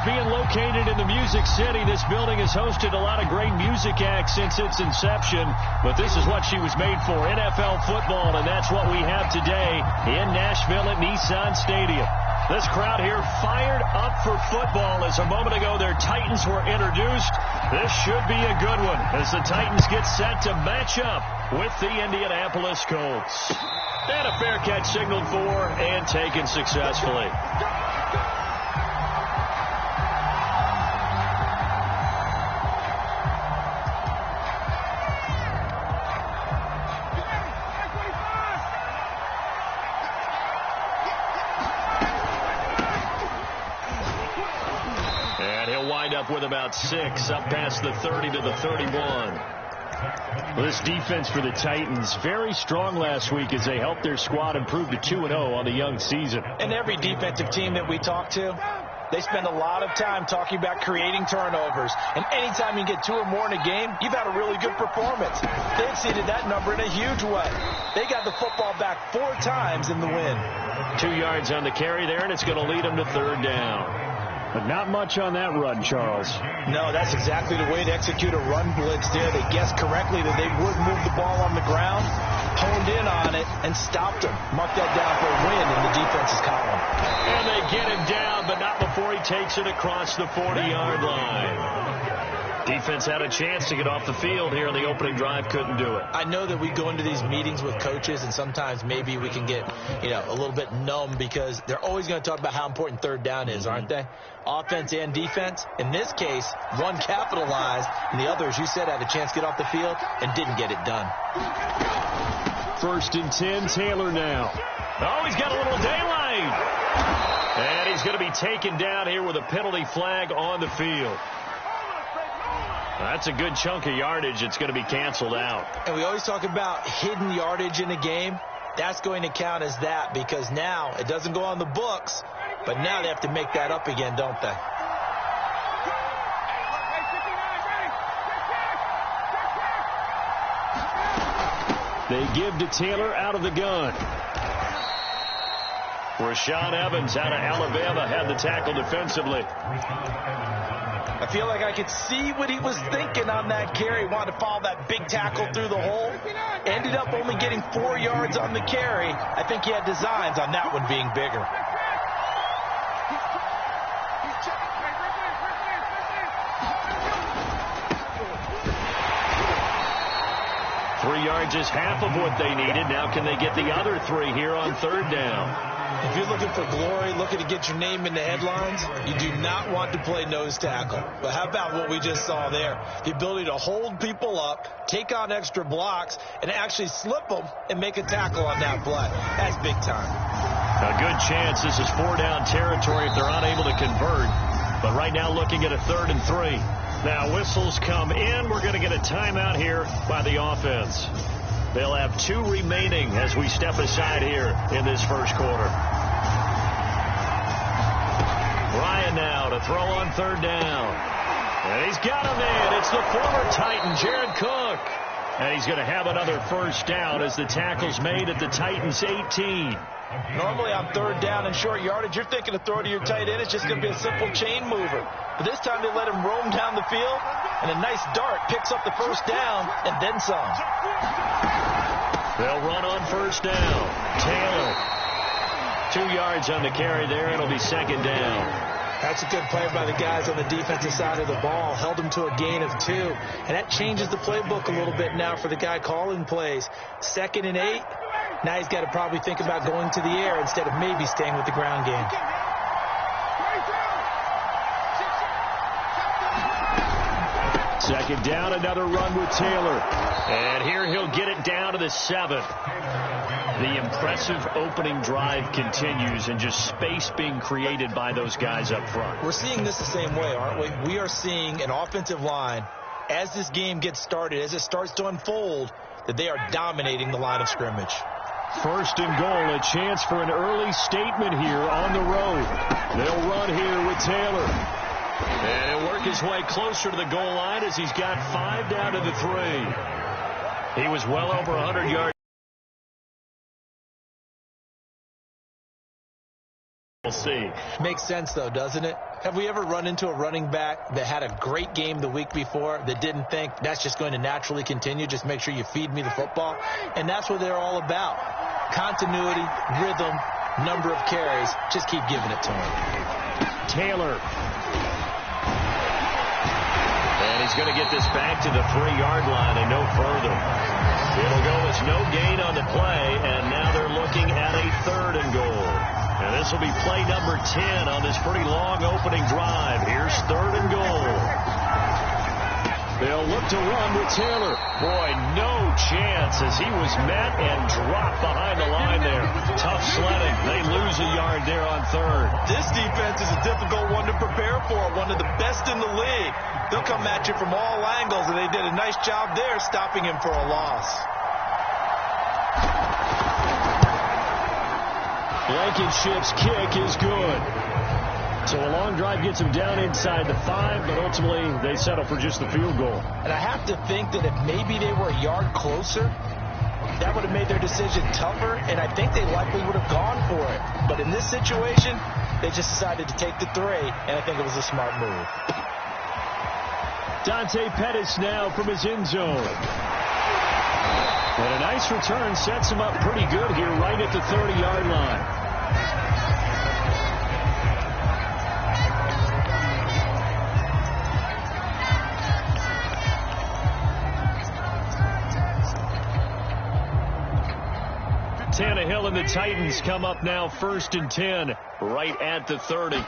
being located in the Music City, this building has hosted a lot of great music acts since its inception, but this is what she was made for, NFL football, and that's what we have today in Nashville at Nissan Stadium. This crowd here fired up for football as a moment ago their Titans were introduced. This should be a good one as the Titans get set to match up with the Indianapolis Colts. And a fair catch signaled for and taken successfully. With about 6 up past the 30 to the 31. Well, this defense for the Titans very strong last week as they helped their squad improve to 2-0 on the young season. And every defensive team that we talk to, they spend a lot of time talking about creating turnovers. And anytime you get 2 or more in a game, you've had a really good performance. They exceeded that number in a huge way. They got the football back 4 times in the win. 2 yards on the carry there, and it's going to lead them to 3rd down. But not much on that run, Charles. No, that's exactly the way to execute a run blitz there. They guessed correctly that they would move the ball on the ground, honed in on it, and stopped him. Mark that down for a win in the defense's column. And they get him down, but not before he takes it across the 40-yard line. Defense had a chance to get off the field here on the opening drive, couldn't do it. I know that we go into these meetings with coaches, and sometimes maybe we can get, a little bit numb because they're always going to talk about how important 3rd down is, aren't they? Offense and defense. In this case, one capitalized, and the other, as you said, had a chance to get off the field and didn't get it done. 1st and 10, Taylor now. Oh, he's got a little daylight. And he's going to be taken down here with a penalty flag on the field. That's a good chunk of yardage. It's going to be canceled out. And we always talk about hidden yardage in a game. That's going to count as that because now it doesn't go on the books, but now they have to make that up again, don't they? They give to Taylor out of the gun. Rashaan Evans out of Alabama had the tackle defensively. I feel like I could see what he was thinking on that carry. Wanted to follow that big tackle through the hole. Ended up only getting 4 yards on the carry. I think he had designs on that one being bigger. Yards is half of what they needed. Now can they get the other 3 here on 3rd down? If you're looking for glory, looking to get your name in the headlines, you do not want to play nose tackle. But how about what we just saw there? The ability to hold people up, take on extra blocks, and actually slip them and make a tackle on that play. That's big time. A good chance this is 4-down territory if they're unable to convert. But right now looking at a 3rd and 3. Now whistles come in. We're going to get a timeout here by the offense. They'll have 2 remaining as we step aside here in this first quarter. Ryan now to throw on 3rd down. And he's got him in. It's the former Titan, Jared Cook. And he's going to have another 1st down as the tackle's made at the Titans' 18. Normally on 3rd down and short yardage, you're thinking of throw to your tight end. It's just going to be a simple chain mover. But this time they let him roam down the field, and a nice dart picks up the 1st down and then some. They'll run on 1st down. Taylor, 2 yards on the carry there. It'll be 2nd down. That's a good play by the guys on the defensive side of the ball. Held him to a gain of 2. And that changes the playbook a little bit now for the guy calling plays. 2nd and 8. Now he's got to probably think about going to the air instead of maybe staying with the ground game. Second down, another run with Taylor. And here he'll get it down to the 7. The impressive opening drive continues and just space being created by those guys up front. We're seeing this the same way, aren't we? We are seeing an offensive line, as this game gets started, as it starts to unfold, that they are dominating the line of scrimmage. 1st and goal, a chance for an early statement here on the road. They'll run here with Taylor. And he'll work his way closer to the goal line as he's got 5 down to the 3. He was well over 100 yards. Tennessee. Makes sense, though, doesn't it? Have we ever run into a running back that had a great game the week before that didn't think that's just going to naturally continue? Just make sure you feed me the football. And that's what they're all about. Continuity, rhythm, number of carries. Just keep giving it to him. Taylor. And he's going to get this back to the 3-yard line and no further. It'll go as no gain on the play, and now they're looking at a 3rd and goal. And this will be play number 10 on this pretty long opening drive. Here's 3rd and goal. They'll look to run with Taylor. Boy, no chance as he was met and dropped behind the line there. Tough sledding. They lose a yard there on 3rd. This defense is a difficult one to prepare for, one of the best in the league. They'll come at you from all angles, and they did a nice job there stopping him for a loss. Blankenship's kick is good. So a long drive gets them down inside the 5, but ultimately they settle for just the field goal. And I have to think that if maybe they were a yard closer, that would have made their decision tougher, and I think they likely would have gone for it. But in this situation, they just decided to take the 3, and I think it was a smart move. Dante Pettis now from his end zone. And a nice return sets him up pretty good here right at the 30-yard line. Tannehill and the Titans come up now 1st and 10 right at the 30.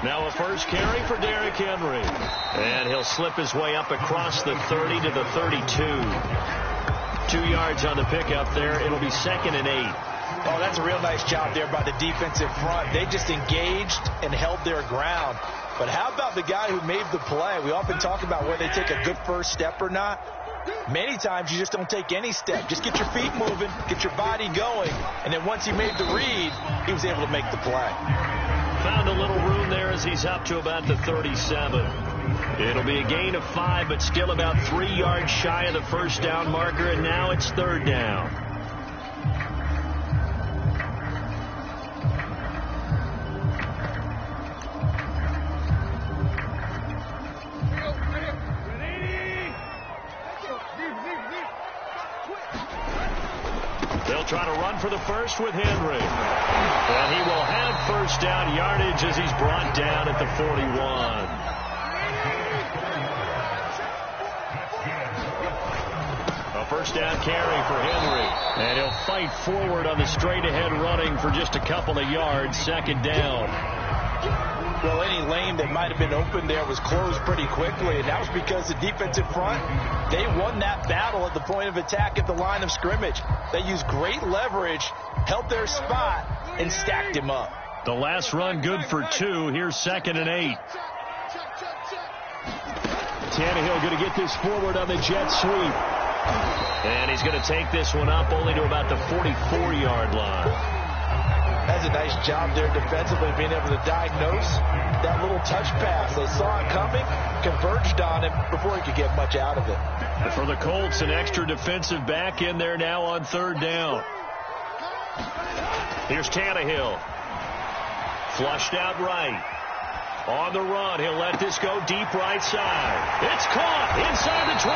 Now a first carry for Derrick Henry. And he'll slip his way up across the 30 to the 32. 2 yards on the pickup there. It'll be 2nd and 8. Oh, that's a real nice job there by the defensive front. They just engaged and held their ground. But how about the guy who made the play? We often talk about whether they take a good first step or not. Many times you just don't take any step. Just get your feet moving, get your body going, and then once he made the read, he was able to make the play. Found a little room there as he's up to about the 37. It'll be a gain of 5, but still about 3 yards shy of the first down marker, and now it's 3rd down. They'll try to run for the first with Henry. And he will have first down yardage as he's brought down at the 41. A first down carry for Henry. And he'll fight forward on the straight-ahead running for just a couple of yards. 2nd down. Well, any lane that might have been open there was closed pretty quickly, and that was because the defensive front, they won that battle at the point of attack at the line of scrimmage. They used great leverage, held their spot, and stacked him up. The last run good for 2. Here's 2nd and 8. Tannehill going to get this forward on the jet sweep. And he's going to take this one up only to about the 44-yard line. That's a nice job there defensively, being able to diagnose that little touch pass. They saw it coming, converged on him before he could get much out of it. For the Colts, an extra defensive back in there now on 3rd down. Here's Tannehill. Flushed out right. On the run, he'll let this go deep right side. It's caught inside the 25.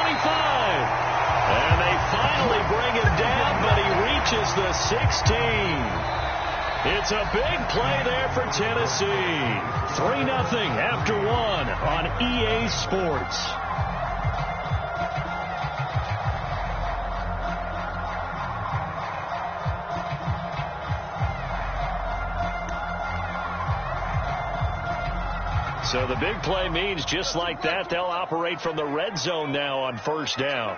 And they finally bring him down, but he reaches the 16. It's a big play there for Tennessee. 3-0 after 1 on EA Sports. So the big play means just like that, they'll operate from the red zone now on 1st down.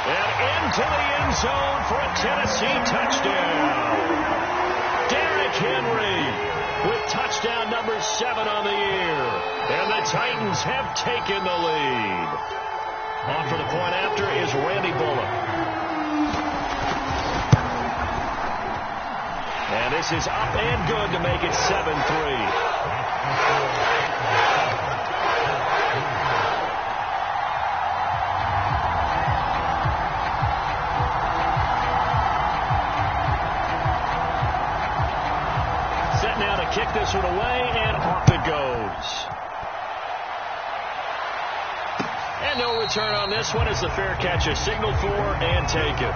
And into the end zone for a Tennessee touchdown. Derrick Henry with touchdown number 7 on the year. And the Titans have taken the lead. On for the point after is Randy Bullock. And this is up and good to make it 7-3. to kick this one away, and off it goes. And no return on this one as the fair catch is signaled for and taken.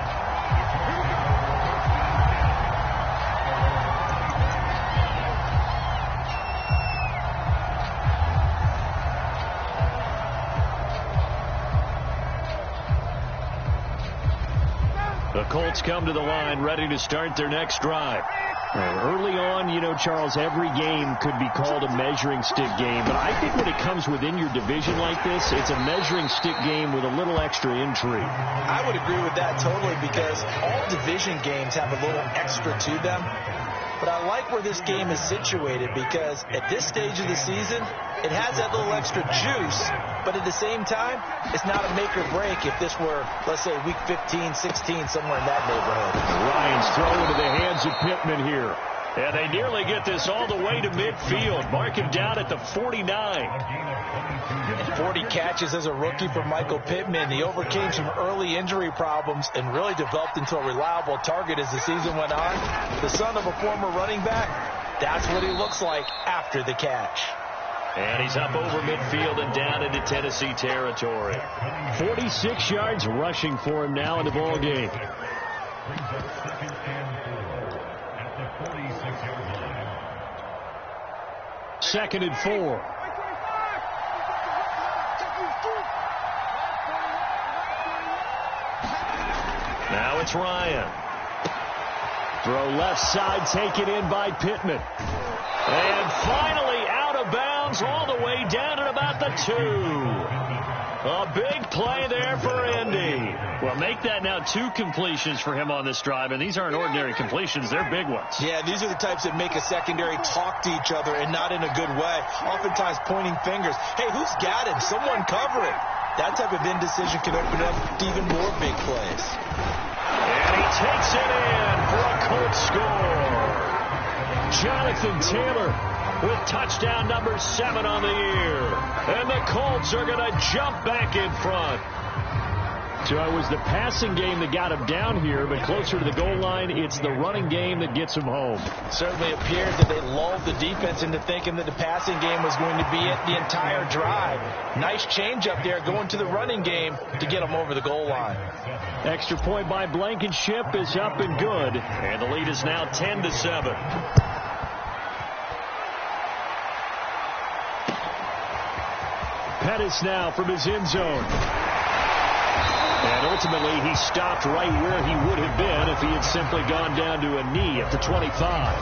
The Colts come to the line ready to start their next drive. Early on, you know, Charles, every game could be called a measuring stick game. But I think when it comes within your division like this, it's a measuring stick game with a little extra intrigue. I would agree with that totally because all division games have a little extra to them. But I like where this game is situated because at this stage of the season, it has that little extra juice. But at the same time, it's not a make or break if this were, let's say, week 15, 16, somewhere in that neighborhood. Ryan's throw into the hands of Pittman here. And they nearly get this all the way to midfield. Mark him down at the 49. 40 catches as a rookie for Michael Pittman. He overcame some early injury problems and really developed into a reliable target as the season went on. The son of a former running back, that's what he looks like after the catch. And he's up over midfield and down into Tennessee territory. 46 yards rushing for him now in the ball game. Second and 4. Now it's Ryan. Throw left side, taken in by Pittman. And finally out of bounds all the way down at about the 2. A big play there for Indy. Well, make that now 2 completions for him on this drive, and these aren't ordinary completions. They're big ones. Yeah, these are the types that make a secondary talk to each other and not in a good way. Oftentimes pointing fingers. Hey, who's got him? Someone cover it. That type of indecision can open up to even more big plays. And he takes it in for a Colts score. Jonathan Taylor with touchdown number 7 on the year. And the Colts are going to jump back in front. So it was the passing game that got him down here, but closer to the goal line, it's the running game that gets him home. Certainly appeared that they lulled the defense into thinking that the passing game was going to be it the entire drive. Nice change up there going to the running game to get him over the goal line. Extra point by Blankenship is up and good, and the lead is now 10-7. Pettis now from his end zone. And ultimately, he stopped right where he would have been if he had simply gone down to a knee at the 25.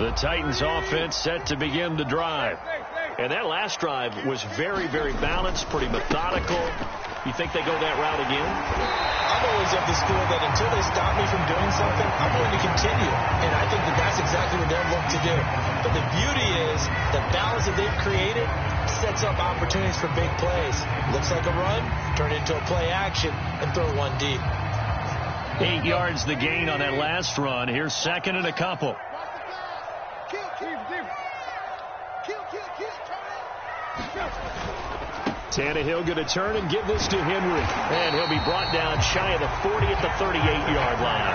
The Titans offense set to begin the drive. And that last drive was very, very balanced, pretty methodical. You think they go that route again? I'm always of the school that until they stop me from doing something, I'm going to continue. And I think that that's exactly what they're looking to do. But the beauty is the balance that they've created sets up opportunities for big plays. Looks like a run, turn it into a play action, and throw one deep. 8 yards the gain on that last run. Here's second and a couple. Tannehill going to turn and give this to Henry. And he'll be brought down shy of the 40 at the 38-yard line.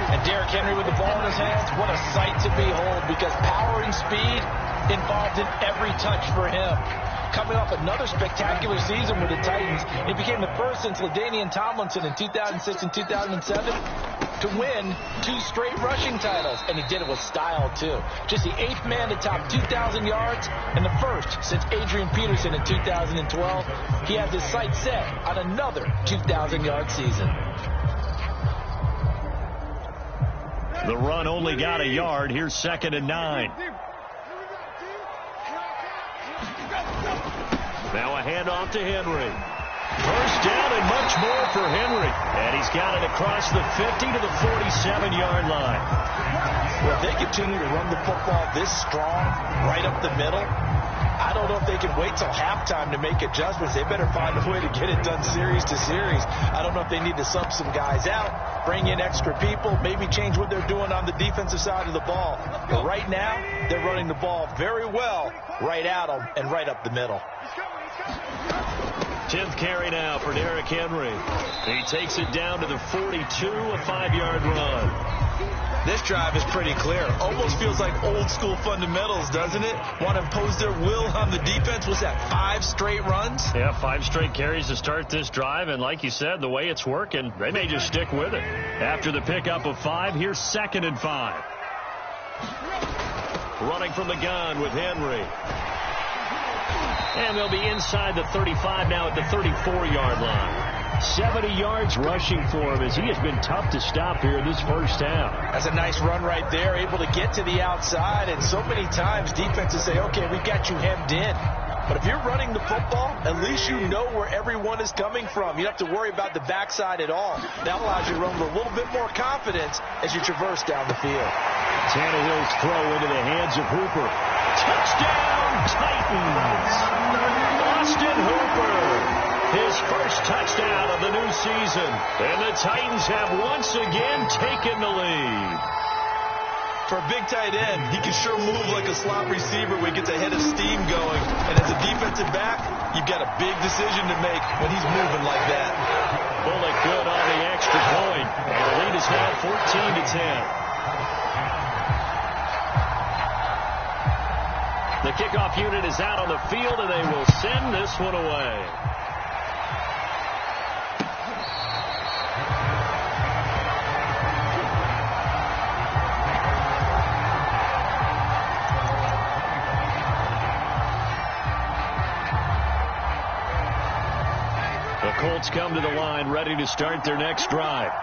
And Derrick Henry with the ball in his hands, what a sight to behold, because power and speed involved in every touch for him. Coming off another spectacular season with the Titans, he became the first since LaDainian Tomlinson in 2006 and 2007 to win 2 straight rushing titles, and he did it with style too. Just the 8th man to top 2,000 yards and the first since Adrian Peterson in 2012. He has his sights set on another 2,000-yard season. The run only got a yard. Here's second and 9. Now a handoff to Henry. First down and much more for Henry. And he's got it across the 50 to the 47-yard line. Well, if they continue to run the football this strong, right up the middle, I don't know if they can wait till halftime to make adjustments. They better find a way to get it done series to series. I don't know if they need to sub some guys out, bring in extra people, maybe change what they're doing on the defensive side of the ball. But right now, they're running the ball very well right at them and right up the middle. 10th carry now for Derrick Henry. He takes it down to the 42, a 5-yard run. This drive is pretty clear. Almost feels like old school fundamentals, doesn't it? Want to impose their will on the defense. What's that, 5 straight runs? Yeah, 5 straight carries to start this drive. And like you said, the way it's working, they may just stick with it. After the pickup of 5, here's 2nd and 5. Running from the gun with Henry. And they'll be inside the 35 now at the 34-yard line. 70 yards rushing for him as he has been tough to stop here this first half. That's a nice run right there, able to get to the outside. And so many times defenses say, okay, we got you hemmed in. But if you're running the football, at least you know where everyone is coming from. You don't have to worry about the backside at all. That allows you to run with a little bit more confidence as you traverse down the field. Tannehill's throw into the hands of Hooper. Touchdown, Titans! Austin Hooper, his first touchdown of the new season. And the Titans have once again taken the lead. For a big tight end, he can sure move like a slot receiver when he gets a head of steam going. And as a defensive back, you've got a big decision to make when he's moving like that. Bullock good on the extra point. And the lead is now 14-10. The kickoff unit is out on the field, and they will send this one away. The Colts come to the line ready to start their next drive.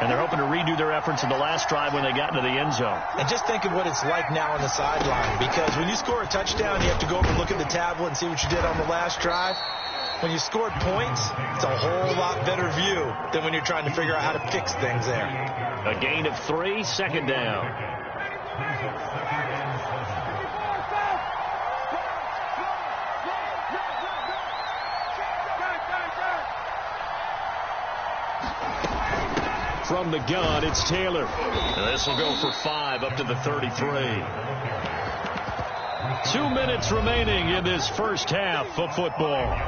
And they're hoping to redo their efforts in the last drive when they got into the end zone. And just think of what it's like now on the sideline. Because when you score a touchdown, you have to go over and look at the tablet and see what you did on the last drive. When you scored points, it's a whole lot better view than when you're trying to figure out how to fix things there. A gain of 3, 2nd down. From the gun, it's Taylor. And this will go for 5 up to the 33. 2 minutes remaining in this first half of football.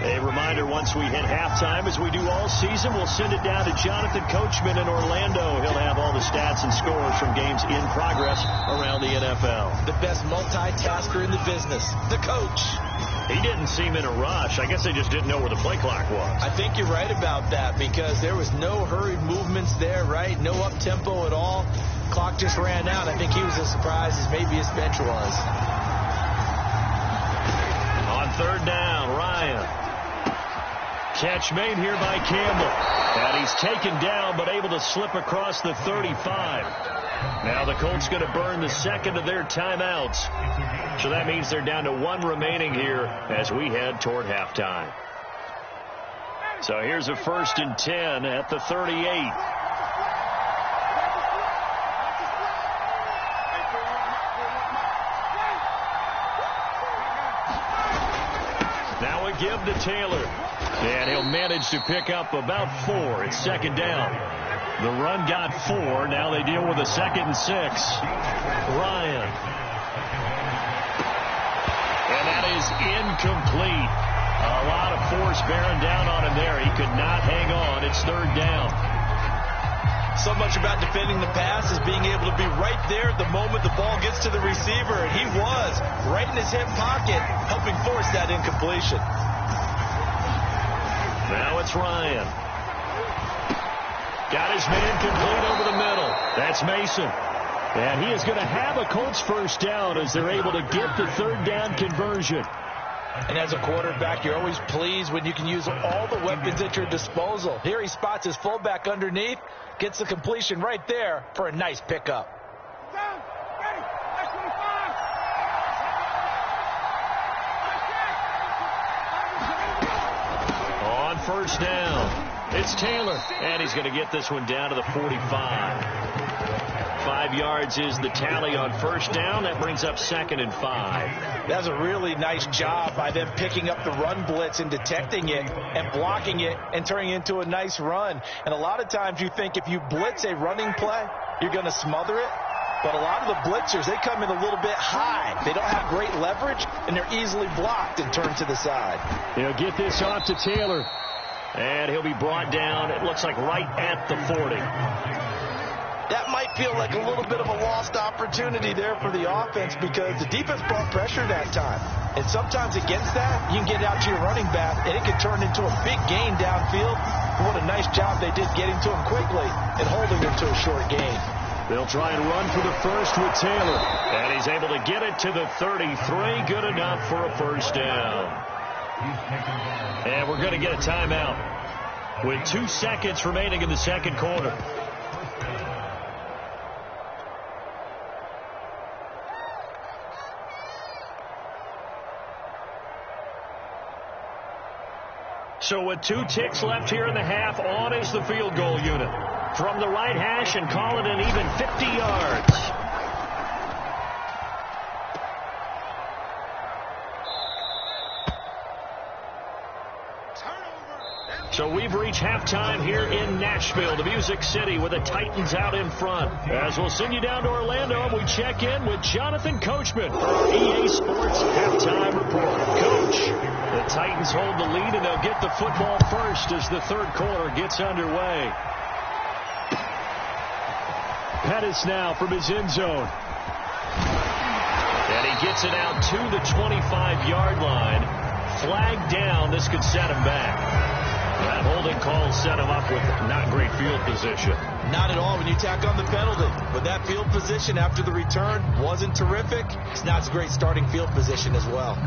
A reminder, once we hit halftime, as we do all season, we'll send it down to Jonathan Coachman in Orlando. He'll have all the stats and scores from games in progress around the NFL. The best multitasker in the business, the coach. He didn't seem in a rush. I guess they just didn't know where the play clock was. I think you're right about that because there was no hurried movements there, right? No up-tempo at all. Clock just ran out. I think he was as surprised as maybe his bench was. On 3rd down, Ryan. Catch made here by Campbell. And he's taken down but able to slip across the 35. Now the Colts going to burn the 2nd of their timeouts. So that means they're down to 1 remaining here as we head toward halftime. So here's a 1st and 10 at the 38. Now a give to Taylor. And he'll manage to pick up about 4. It's 2nd down. The run got 4. Now they deal with a 2nd and 6. Ryan. And that is incomplete. A lot of force bearing down on him there. He could not hang on. It's 3rd down. So much about defending the pass is being able to be right there at the moment the ball gets to the receiver. And he was right in his hip pocket, helping force that incompletion. Now it's Ryan. Got his man complete over the middle. That's Mason. And he is going to have a Colts 1st down as they're able to get the 3rd down conversion. And as a quarterback, you're always pleased when you can use all the weapons at your disposal. Here he spots his fullback underneath, gets the completion right there for a nice pickup. first down. It's Taylor, and he's going to get this one down to the 45. 5 yards is the tally on first down. That brings up 2nd and 5. That's a really nice job by them picking up the run blitz and detecting it and blocking it and turning it into a nice run. And a lot of times you think if you blitz a running play, you're going to smother it. But a lot of the blitzers, they come in a little bit high. They don't have great leverage, and they're easily blocked and turned to the side. He'll get this off to Taylor. And he'll be brought down, it looks like right at the 40. That might feel like a little bit of a lost opportunity there for the offense because the defense brought pressure that time. And sometimes against that, you can get out to your running back, and it can turn into a big gain downfield. What a nice job they did getting to him quickly and holding him to a short gain. They'll try and run for the first with Taylor. And he's able to get it to the 33. Good enough for a first down. And we're going to get a timeout with 2 seconds remaining in the second quarter. So with 2 ticks left here in the half, on is the field goal unit. From the right hash and call it an even 50 yards. So we've reached halftime here in Nashville, the Music City, with the Titans out in front. As we'll send you down to Orlando, we check in with Jonathan Coachman for our EA Sports Halftime Report. Coach, the Titans hold the lead, and they'll get the football first as the third quarter gets underway. Pettis now from his end zone. And he gets it out to the 25-yard line. Flag down. This could set him back. That holding call set him up with not great field position. Not at all when you tack on the penalty. But that field position after the return wasn't terrific. It's not a great starting field position as well.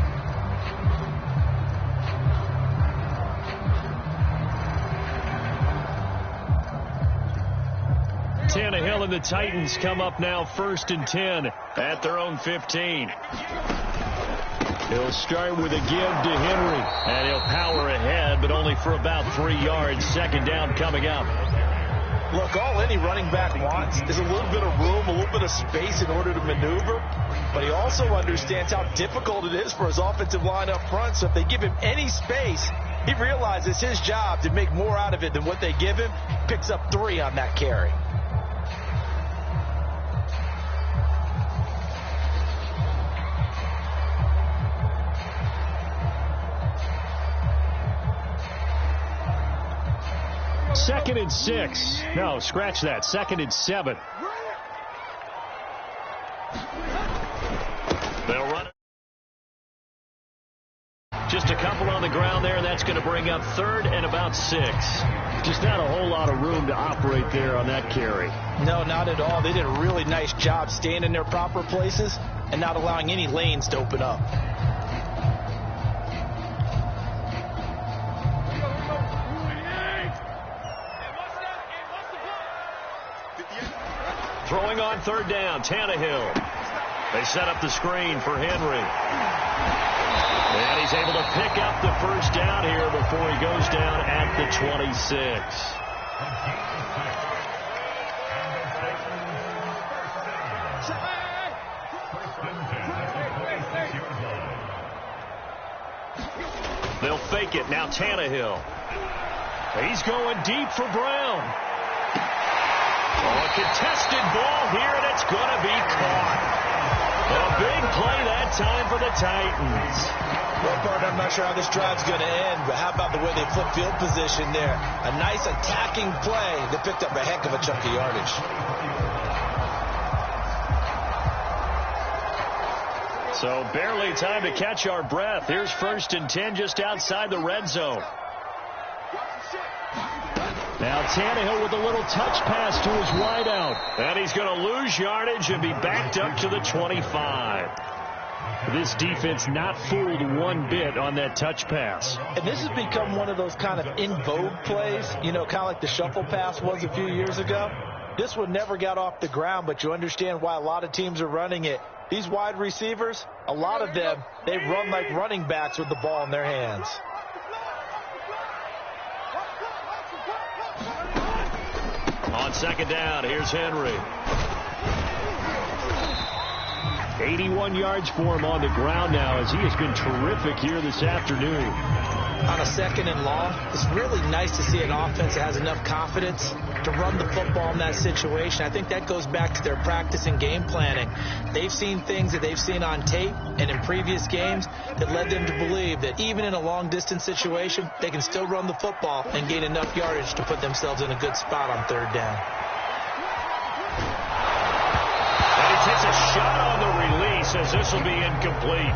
Tannehill and the Titans come up now 1st and 10 at their own 15. He'll start with a give to Henry, and he'll power ahead, but only for about 3 yards. Second down coming up. Look, all any running back wants is a little bit of room, a little bit of space in order to maneuver, but he also understands how difficult it is for his offensive line up front, so if they give him any space, he realizes it's his job to make more out of it than what they give him. Picks up 3 on that carry. Second and 6. No, scratch that. 2nd and 7. They'll run it. Just a couple on the ground there, and that's going to bring up 3rd and about 6. Just not a whole lot of room to operate there on that carry. No, not at all. They did a really nice job staying in their proper places and not allowing any lanes to open up. Throwing on 3rd down, Tannehill. They set up the screen for Henry. And he's able to pick up the first down here before he goes down at the 26. They'll fake it. Now Tannehill. He's going deep for Brown. A contested ball here, and it's going to be caught. A big play that time for the Titans. Well, partner, I'm not sure how this drive's going to end, but how about the way they flip field position there? A nice attacking play that picked up a heck of a chunk of yardage. So barely time to catch our breath. Here's 1st and 10 just outside the red zone. Now Tannehill with a little touch pass to his wideout. And he's going to lose yardage and be backed up to the 25. This defense not fooled one bit on that touch pass. And this has become one of those kind of in vogue plays, you know, kind of like the shuffle pass was a few years ago. This one never got off the ground, but you understand why a lot of teams are running it. These wide receivers, a lot of them, they run like running backs with the ball in their hands. On second down, here's Henry. 81 yards for him on the ground now, as he has been terrific here this afternoon. On a second and long, it's really nice to see an offense that has enough confidence to run the football in that situation. I think that goes back to their practice and game planning. They've seen things that they've seen on tape and in previous games that led them to believe that even in a long-distance situation, they can still run the football and gain enough yardage to put themselves in a good spot on third down. And he takes a shot on the release, as this will be incomplete.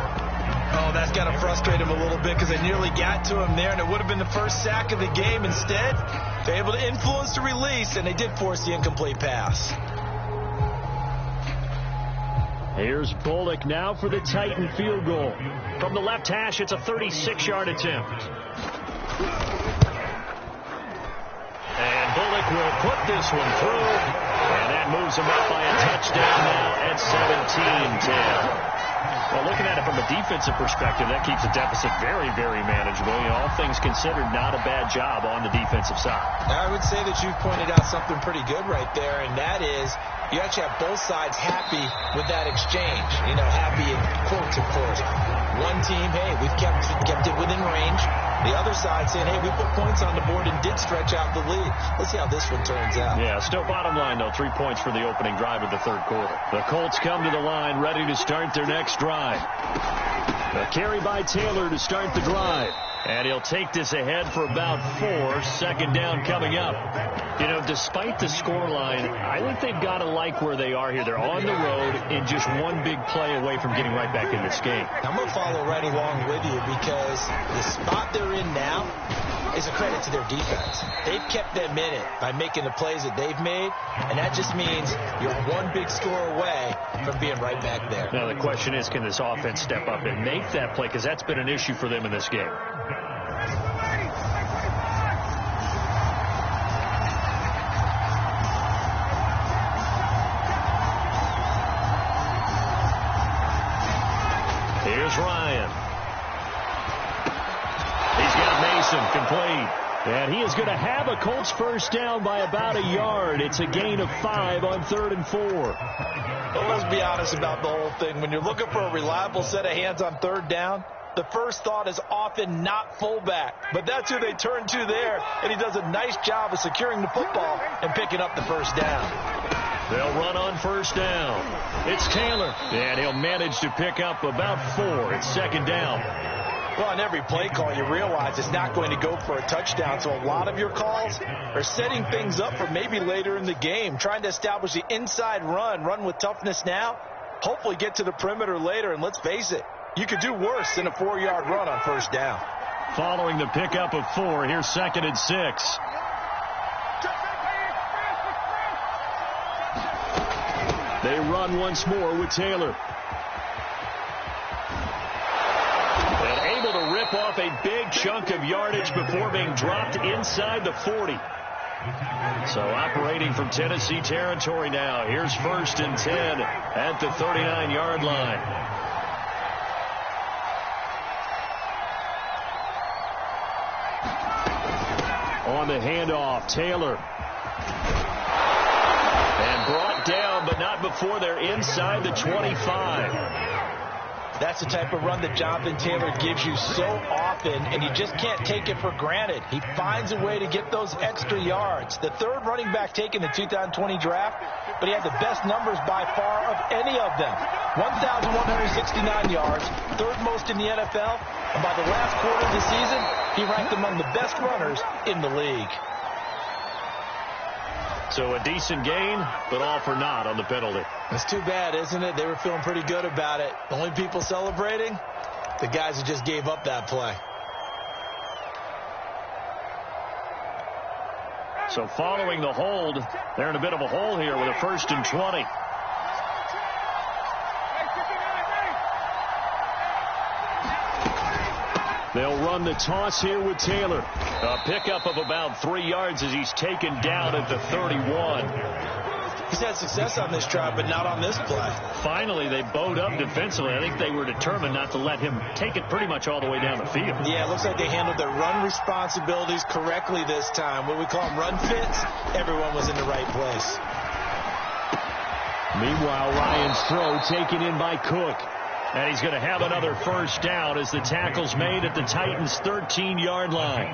Oh, that's got to frustrate him a little bit, because they nearly got to him there, and it would have been the first sack of the game. Instead, they're able to influence the release, and they did force the incomplete pass. Here's Bullock now for the Titan field goal. From the left hash, it's a 36-yard attempt. And Bullock will put this one through, and that moves him up by a touchdown now at 17-10. Well, looking at it from a defensive perspective, that keeps the deficit very, very manageable. You know, all things considered, not a bad job on the defensive side. I would say that you've pointed out something pretty good right there, and that is you actually have both sides happy with that exchange. You know, happy in quotes, of course. One team, hey, we've kept it within range. The other side saying, hey, we put points on the board and did stretch out the lead. Let's see how this one turns out. Yeah, still bottom line, though. 3 points for the opening drive of the third quarter. The Colts come to the line, ready to start their next drive. A carry by Taylor to start the drive. And he'll take this ahead for about 4. Second down coming up. You know, despite the scoreline, I think they've got to like where they are here. They're on the road and just one big play away from getting right back in this game. I'm going to follow right along with you, because the spot they're in now is a credit to their defense. They've kept them in it by making the plays that they've made, and that just means you're one big score away from being right back there. Now the question is, can this offense step up and make that play? Because that's been an issue for them in this game. Here's Ryan. He's got Mason complete. And he is going to have a Colts first down by about a yard. It's a gain of 5 on 3rd and 4. Well, let's be honest about the whole thing. When you're looking for a reliable set of hands on third down, the first thought is often not fullback. But that's who they turn to there, and he does a nice job of securing the football and picking up the first down. They'll run on first down. It's Taylor, and he'll manage to pick up about 4. It's second down. Well, on every play call, you realize it's not going to go for a touchdown. So a lot of your calls are setting things up for maybe later in the game, trying to establish the inside run with toughness now, hopefully get to the perimeter later. And let's face it, you could do worse than a 4-yard run on first down. Following the pickup of 4, here's 2nd and 6. They run once more with Taylor. And able to rip off a big chunk of yardage before being dropped inside the 40. So operating from Tennessee territory now. Here's 1st and 10 at the 39-yard line. On the handoff, Taylor. And brought down, but not before they're inside the 25. That's the type of run that Jonathan Taylor gives you so often, and you just can't take it for granted. He finds a way to get those extra yards. The 3rd running back taken in the 2020 draft, but he had the best numbers by far of any of them. 1,169 yards, 3rd most in the NFL, and by the last quarter of the season, he ranked among the best runners in the league. So a decent gain, but all for naught on the penalty. It's too bad, isn't it? They were feeling pretty good about it. The only people celebrating, the guys who just gave up that play. So following the hold, they're in a bit of a hole here with a 1st and 20. They'll run the toss here with Taylor. A pickup of about 3 yards as he's taken down at the 31. He's had success on this drive, but not on this play. Finally, they bowed up defensively. I think they were determined not to let him take it pretty much all the way down the field. Yeah, it looks like they handled their run responsibilities correctly this time. What we call them run fits, everyone was in the right place. Meanwhile, Ryan's throw taken in by Cook. And he's going to have another first down as the tackle's made at the Titans' 13-yard line.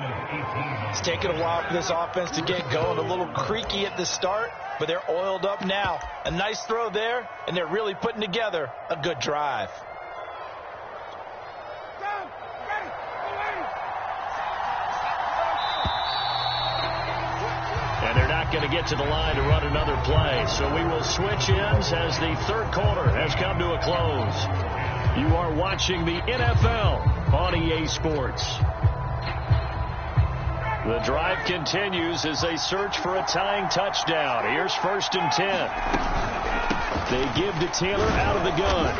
It's taken a while for this offense to get going. A little creaky at the start, but they're oiled up now. A nice throw there, and they're really putting together a good drive. And they're not going to get to the line to run another play. So we will switch ends as the third quarter has come to a close. You are watching the NFL on EA Sports. The drive continues as they search for a tying touchdown. Here's 1st and 10. They give to Taylor out of the gun.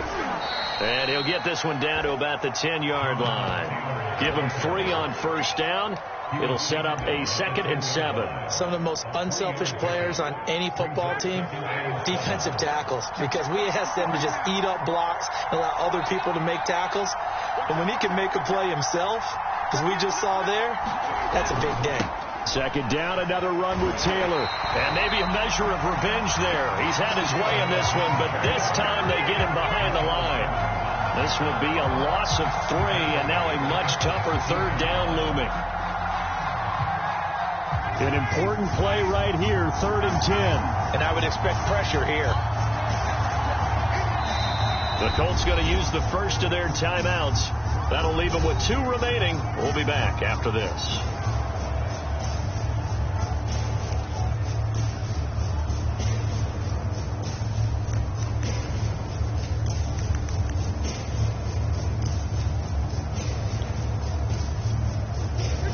And he'll get this one down to about the 10-yard line. Give him 3 on first down. It'll set up a 2nd and 7. Some of the most unselfish players on any football team, defensive tackles, because we ask them to just eat up blocks and allow other people to make tackles. And when he can make a play himself, as we just saw there, that's a big day. 2nd down, another run with Taylor. And maybe a measure of revenge there. He's had his way in this one, but this time they get him behind the line. This will be a loss of 3, and now a much tougher 3rd down looming. An important play right here, 3rd and 10. And I would expect pressure here. The Colts going to use the first of their timeouts. That'll leave them with 2 remaining. We'll be back after this.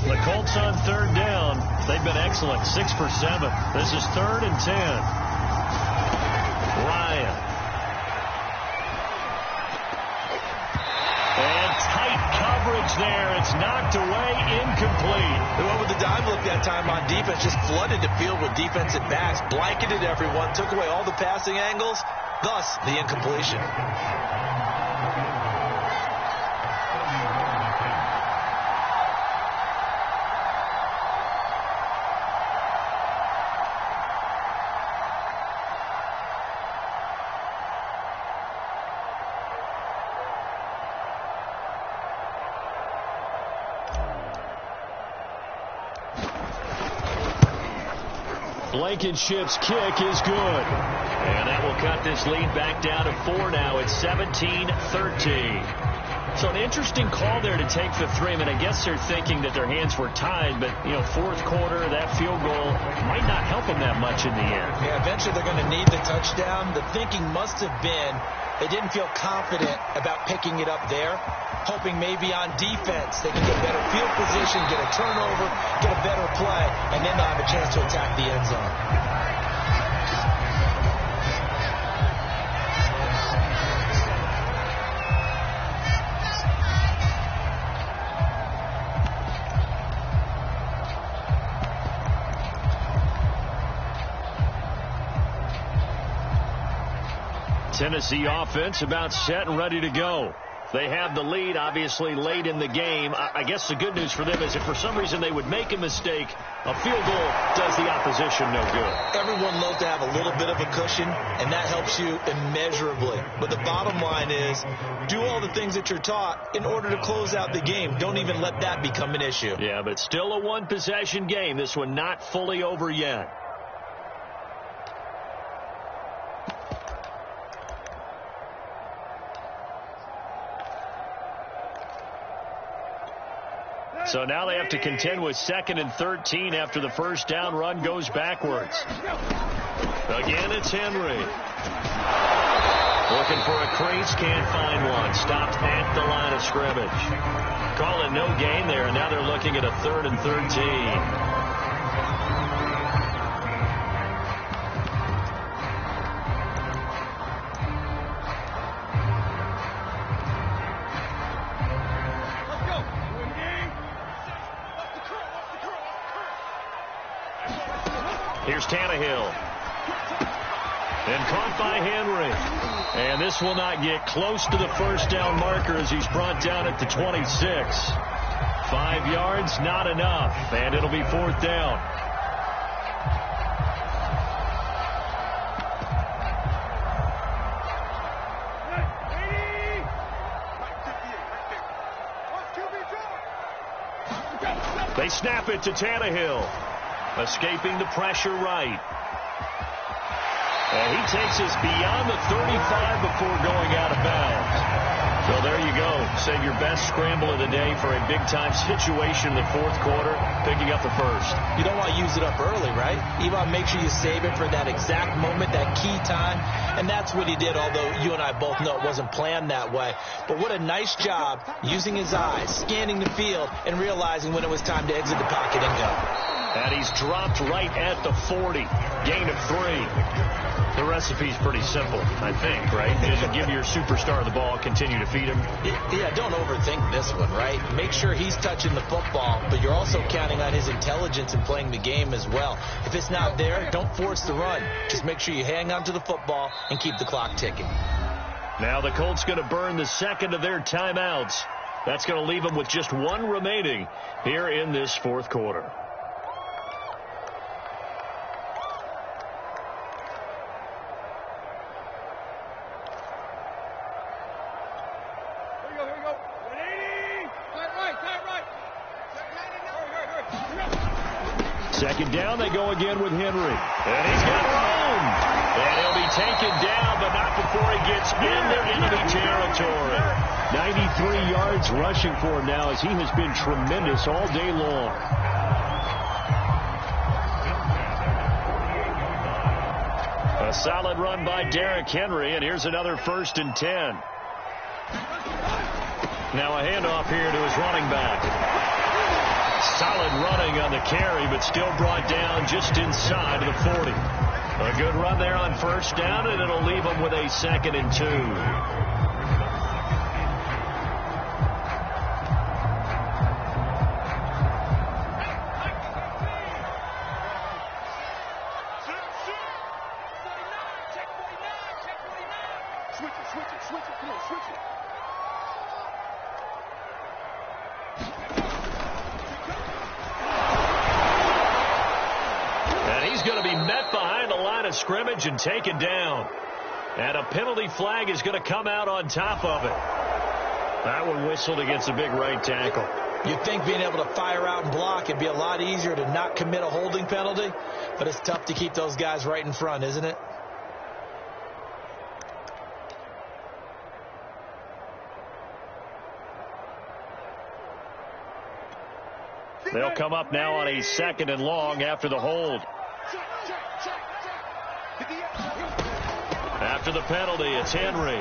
The Colts on 3rd down. They've been excellent, 6 for 7. This is 3rd and 10. Ryan. And tight coverage there. It's knocked away, incomplete. Whoever the dime look that time on defense just flooded the field with defensive backs, blanketed everyone, took away all the passing angles, thus the incompletion. Blankenship's kick is good. And that will cut this lead back down to 4 now. It's 17-13. So an interesting call there to take for 3. I mean, I guess they're thinking that their hands were tied, but, you know, 4th quarter, that field goal might not help them that much in the end. Yeah, eventually they're going to need the touchdown. The thinking must have been they didn't feel confident about picking it up there, hoping maybe on defense they can get better field position, get a turnover, get a better play, and then they'll have a chance to attack the end zone. Tennessee offense about set and ready to go. They have the lead, obviously, late in the game. I guess the good news for them is if for some reason they would make a mistake, a field goal does the opposition no good. Everyone loves to have a little bit of a cushion, and that helps you immeasurably. But the bottom line is do all the things that you're taught in order to close out the game. Don't even let that become an issue. Yeah, but still a one-possession game. This one not fully over yet. So now they have to contend with 2nd and 13 after the first down run goes backwards. Again, it's Henry. Looking for a crease, can't find one. Stopped at the line of scrimmage. Call it no gain there, and now they're looking at a 3rd and 13. Here's Tannehill. And caught by Henry. And this will not get close to the first down marker as he's brought down at the 26. 5 yards, not enough. And it'll be 4th down. They snap it to Tannehill. Escaping the pressure right. And he takes us beyond the 35 before going out of bounds. So there you go. Save your best scramble of the day for a big-time situation in the 4th quarter, picking up the first. You don't want to use it up early, right? You want to make sure you save it for that exact moment, that key time. And that's what he did, although you and I both know it wasn't planned that way. But what a nice job using his eyes, scanning the field, and realizing when it was time to exit the pocket and go. And he's dropped right at the 40. Gain of 3. The recipe's pretty simple, I think, right? As you give your superstar the ball, continue to feed him. Yeah, don't overthink this one, right? Make sure he's touching the football, but you're also counting on his intelligence in playing the game as well. If it's not there, don't force the run. Just make sure you hang on to the football and keep the clock ticking. Now the Colts going to burn the second of their timeouts. That's going to leave them with just 1 remaining here in this 4th quarter. Second down, they go again with Henry. And he's got room. And he'll be taken down, but not before he gets into enemy territory. 93 yards rushing for him now as he has been tremendous all day long. A solid run by Derrick Henry, and here's another 1st and 10. Now a handoff here to his running back. Solid running on the carry, but still brought down just inside of the 40. A good run there on 1st down, and it'll leave him with a 2nd and 2. Scrimmage and taken down. And a penalty flag is going to come out on top of it. That one whistled against a big right tackle. You'd think being able to fire out and block it'd be a lot easier to not commit a holding penalty, but it's tough to keep those guys right in front, isn't it? They'll come up now on a 2nd and long after the hold. After the penalty, it's Henry.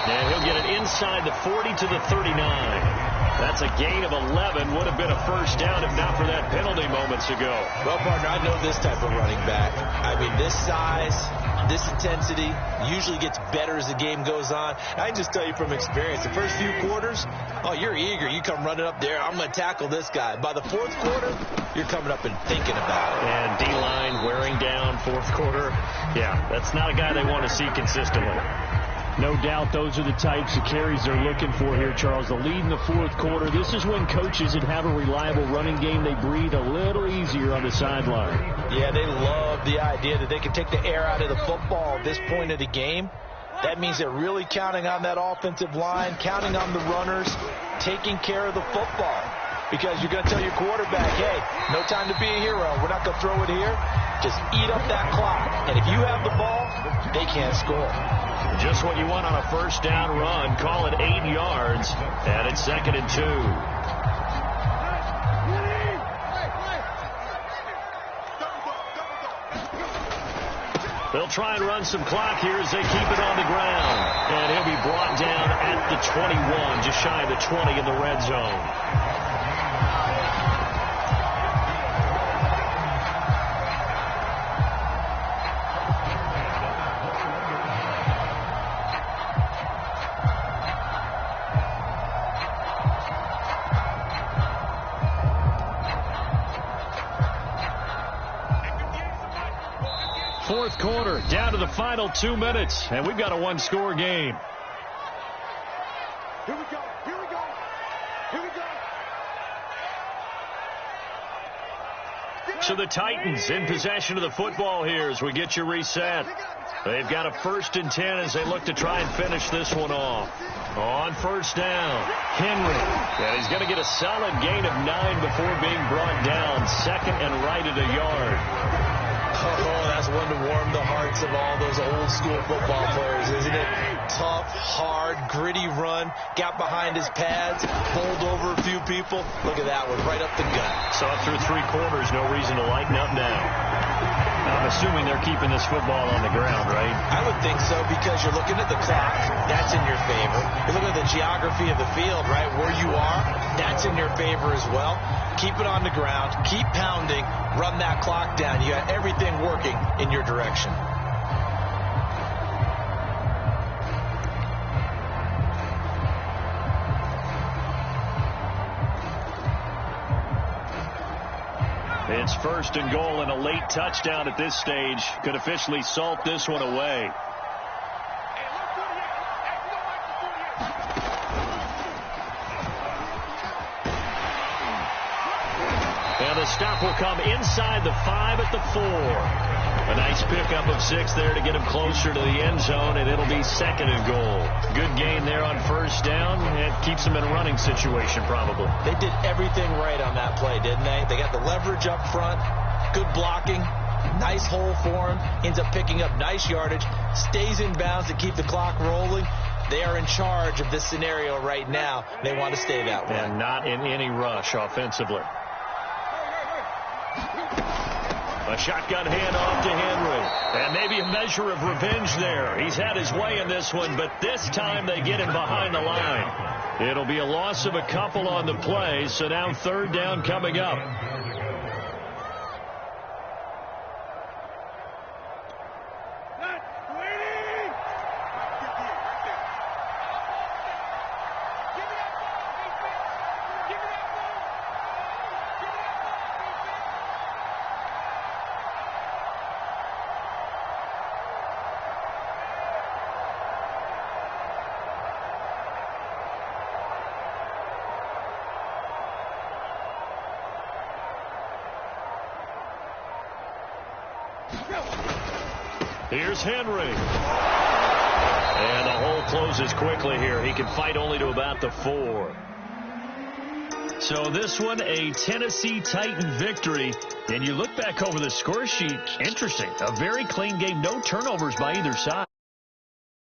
And he'll get it inside the 40 to the 39. That's a gain of 11. Would have been a 1st down if not for that penalty moments ago. Well, partner, I know this type of running back. I mean, this size, this intensity usually gets better as the game goes on. I can just tell you from experience, the first few quarters, oh, you're eager. You come running up there. I'm going to tackle this guy. By the 4th quarter, you're coming up and thinking about it. And D-line wearing down 4th quarter. Yeah, that's not a guy they want to see consistently. No doubt those are the types of carries they're looking for here, Charles. The lead in the 4th quarter. This is when coaches that have a reliable running game, they breathe a little easier on the sideline. Yeah, they love the idea that they can take the air out of the football at this point of the game. That means they're really counting on that offensive line, counting on the runners, taking care of the football. Because you're going to tell your quarterback, hey, no time to be a hero. We're not going to throw it here. Just eat up that clock. And if you have the ball, they can't score. Just what you want on a 1st down run. Call it 8 yards. And it's 2nd and 2. They'll try and run some clock here as they keep it on the ground. And he'll be brought down at the 21, just shy of the 20 in the red zone. fourth quarter, down to the final 2 minutes, and we've got a one-score game. Here we go. Here we go. Here we go. So the Titans in possession of the football here as we get you reset. They've got a 1st and 10 as they look to try and finish this one off. On first down, Henry. And he's going to get a solid gain of 9 before being brought down. 2nd and right at a yard. Oh, that's one to warm the hearts of all those old school football players, isn't it? Tough, hard, gritty run. Got behind his pads, bowled over a few people. Look at that one, right up the gut. So up through 3 quarters, no reason to lighten up now. I'm assuming they're keeping this football on the ground, right? I would think so, because you're looking at the clock. That's in your favor. You're looking at the geography of the field, right? Where you are, that's in your favor as well. Keep it on the ground. Keep pounding. Run that clock down. You got everything working in your direction. It's 1st and goal, and a late touchdown at this stage could officially salt this one away. And the stop will come inside the 5 at the 4. A nice pickup of 6 there to get him closer to the end zone, and it'll be 2nd and goal. Good gain there on first down. It keeps them in a running situation, probably. They did everything right on that play, didn't they? They got the leverage up front, good blocking, nice hole for him, ends up picking up nice yardage, stays in bounds to keep the clock rolling. They are in charge of this scenario right now. They want to stay that way. And not in any rush offensively. A shotgun handoff to Henry. And maybe a measure of revenge there. He's had his way in this one, but this time they get him behind the line. It'll be a loss of a couple on the play, so now 3rd down coming up. Here's Henry. And the hole closes quickly here. He can fight only to about the 4. So this one, a Tennessee Titan victory. And you look back over the score sheet, interesting. A very clean game, no turnovers by either side.